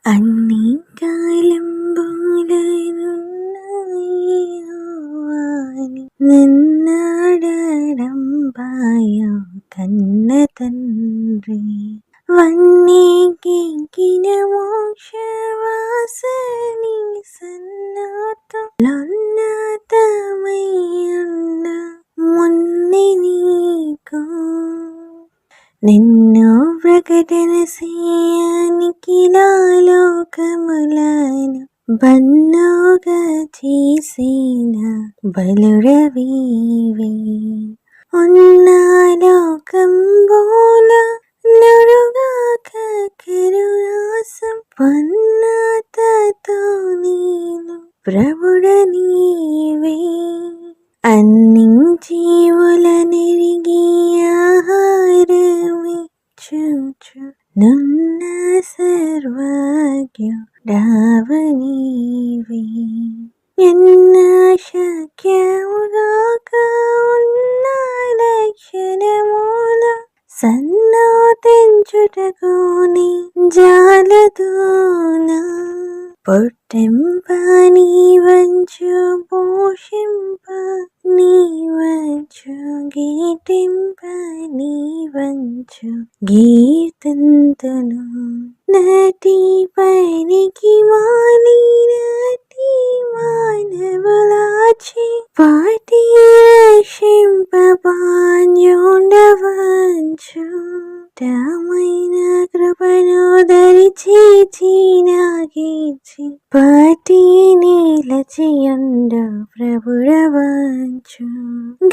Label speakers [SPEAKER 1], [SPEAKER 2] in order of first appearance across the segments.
[SPEAKER 1] అన్ని కాలంబులనున్నాయి నన్నాడడం బాయో కన్న తండ్రి వన్నెకెక్కిన మోక్షవాసని సన్నతమయ్యున్న మున్ని నీకు నిన్ను ప్రకటన లోకములను బన్నుగా చేసిన బలురవీవే ఉన్న లోకంబోల నడుగాక కరుణాసం పన్నతతో నేను ప్రభుడ నీవే అన్ని జీవుల నెరిగి ఆహారమే చూచు నున్న సర్వజ్ఞుడావనీవే ఎన్న శక్యముగాక ఉన్న లక్షణముల సన్నతించుటకుని జాలదోనా పొట్టెంప నీవంచు పోషింప నీవంచు గీటింప నీవంచు గీతంతును నటి పైనికి మాని నటి మానవులాచి పాటి రక్షింప పాంజుండవంచు రామైన కృపను ధరిచి నాగేచి పాటి నీలచియుండు ప్రభుడవంచు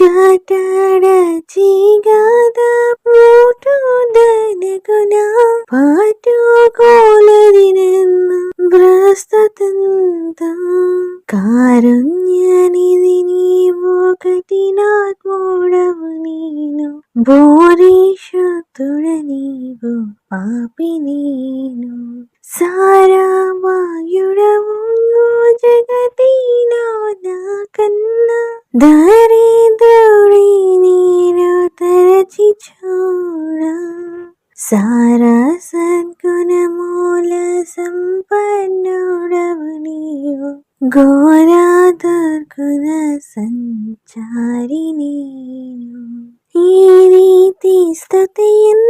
[SPEAKER 1] గాటాడచి గాద మూటు దనగునా పాటు కోలదినెన్ను ప్రస్తుతంత కారుణ్యనిధి నీవు కఠినాత్ముడవు నేను భూరీషుతుడ నీవు పాపి నేను సారావాయుడవు జగతిలో నాకన్నా దరిద్రుడి నేను తరచి చూడ సారా సద్గుణమూల సంపన్నుడవు నీవు ఘోరా దుర్గుణ సంచారి నేను ఈ రీతి స్తుతియందు